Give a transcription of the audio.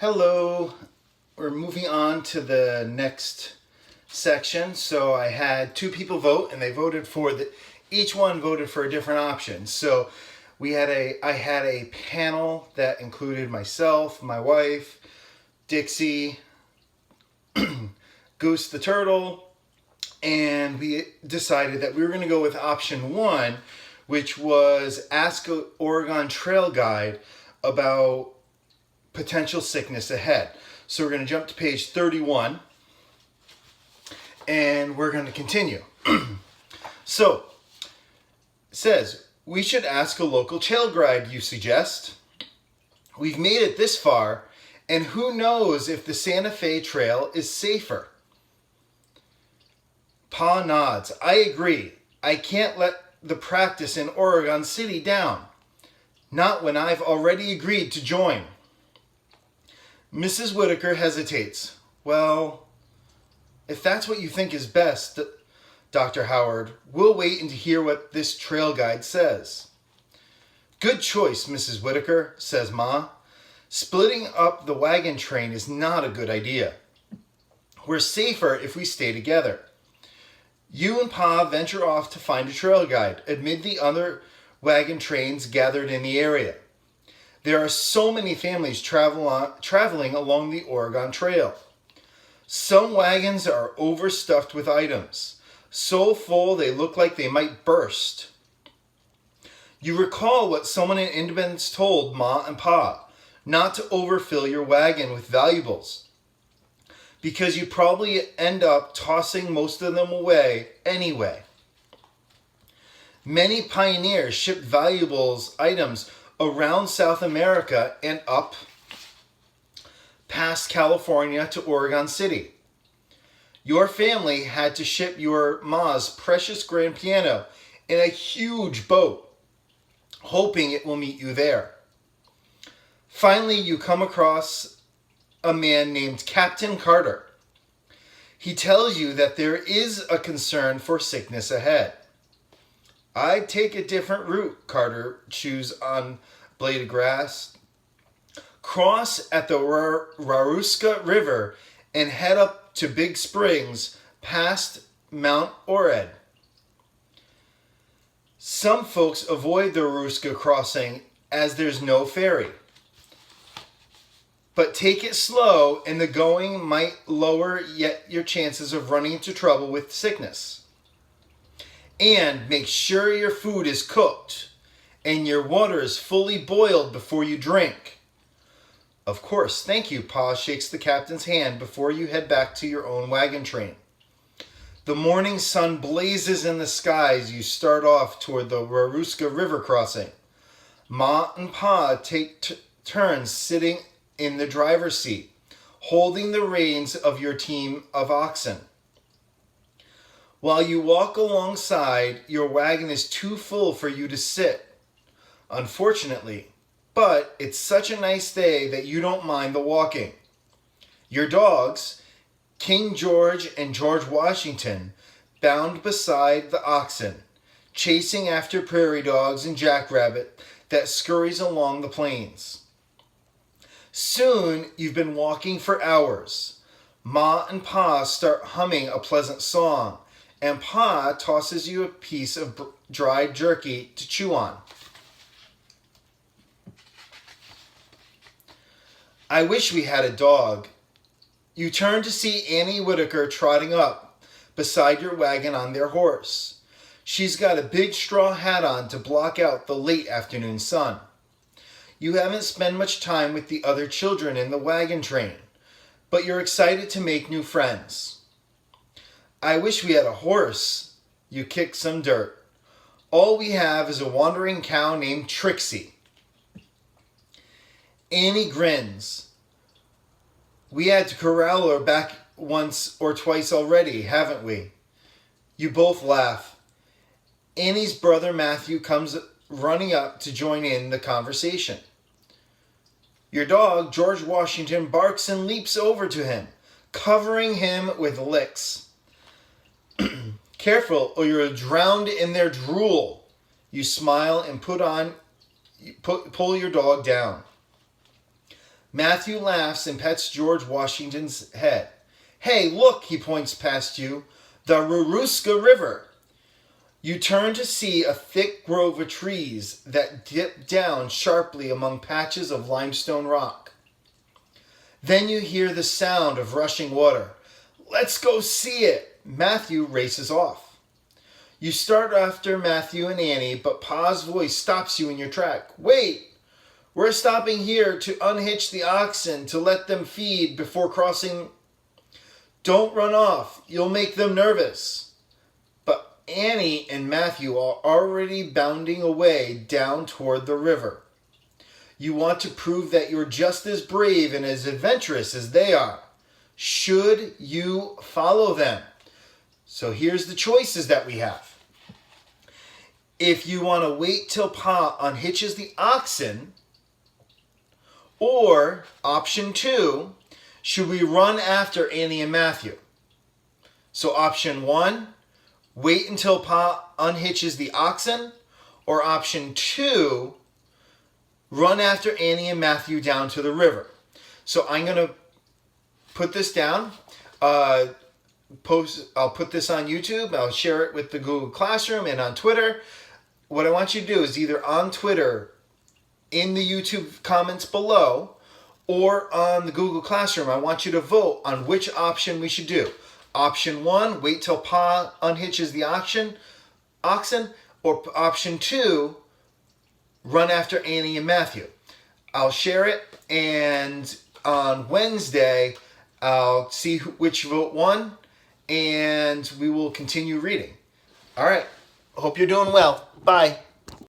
Hello, we're moving on to the next section. So I had two people vote and they voted for each one voted for a different option. So I had a panel that included myself, my wife, Dixie, Goose the Turtle, and we decided that we were going to go with option one, which was ask an Oregon Trail guide about potential sickness ahead. So we're going to jump to page 31 and we're going to continue. So it says, we should ask a local trail guide, you suggest. We've made it this far, and who knows if the Santa Fe Trail is safer. Pa nods. I agree. I can't let the practice in Oregon City down. Not when I've already agreed to join. Mrs. Whitaker hesitates. Well, if that's what you think is best, Dr. Howard, we'll wait and hear what this trail guide says. Good choice, Mrs. Whitaker, says Ma. Splitting up the wagon train is not a good idea. We're safer if we stay together. You and Pa venture off to find a trail guide amid the other wagon trains gathered in the area. There are so many families traveling along the Oregon Trail. Some wagons are overstuffed with items, so full they look like they might burst. You recall what someone in Independence told Ma and Pa, not to overfill your wagon with valuables, because you probably end up tossing most of them away anyway. Many pioneers shipped valuables items around South America and up past California to Oregon City. Your family had to ship your Ma's precious grand piano in a huge boat, hoping it will meet you there. Finally, you come across a man named Captain Carter. He tells you that there is a concern for sickness ahead. I'd take a different route, Carter chews on blade of grass. Cross at the Waruska River and head up to Big Springs past Mount Ored. Some folks avoid the Waruska crossing as there's no ferry. But take it slow and the going might lower yet your chances of running into trouble with sickness. And make sure your food is cooked and your water is fully boiled before you drink. Of course, thank you, Pa shakes the captain's hand before you head back to your own wagon train. The morning sun blazes in the sky as you start off toward the Waruska River crossing. Ma and Pa take turns sitting in the driver's seat, holding the reins of your team of oxen. While you walk alongside, your wagon is too full for you to sit, unfortunately, but it's such a nice day that you don't mind the walking. Your dogs, King George and George Washington, bound beside the oxen, chasing after prairie dogs and jackrabbit that scurries along the plains. Soon you've been walking for hours. Ma and Pa start humming a pleasant song, and Pa tosses you a piece of dried jerky to chew on. I wish we had a dog. You turn to see Annie Whitaker trotting up beside your wagon on their horse. She's got a big straw hat on to block out the late afternoon sun. You haven't spent much time with the other children in the wagon train, but you're excited to make new friends. I wish we had a horse. You kick some dirt. All we have is a wandering cow named Trixie. Annie grins. We had to corral her back once or twice already, haven't we? You both laugh. Annie's brother Matthew comes running up to join in the conversation. Your dog, George Washington, barks and leaps over to him, covering him with licks. Careful, or you're drowned in their drool. You smile and pull your dog down. Matthew laughs and pets George Washington's head. Hey, look, he points past you. The Ruruska River. You turn to see a thick grove of trees that dip down sharply among patches of limestone rock. Then you hear the sound of rushing water. Let's go see it. Matthew races off. You start after Matthew and Annie, but Pa's voice stops you in your track. Wait! We're stopping here to unhitch the oxen to let them feed before crossing. Don't run off. You'll make them nervous. But Annie and Matthew are already bounding away down toward the river. You want to prove that you're just as brave and as adventurous as they are. Should you follow them? So here's the choices that we have. If you want to wait till Pa unhitches the oxen, or option 2, should we run after Annie and Matthew? So option 1, wait until Pa unhitches the oxen, or option 2, run after Annie and Matthew down to the river. So I'm going to put this down. I'll put this on YouTube. I'll share it with the Google Classroom and on Twitter. What I want you to do is either on Twitter, in the YouTube comments below, or on the Google Classroom, I want you to vote on which option we should do. Option 1, wait till Pa unhitches the oxen, or option 2, run after Annie and Matthew. I'll share it, and on Wednesday, I'll see which vote won, and we will continue reading. All right. Hope you're doing well. Bye.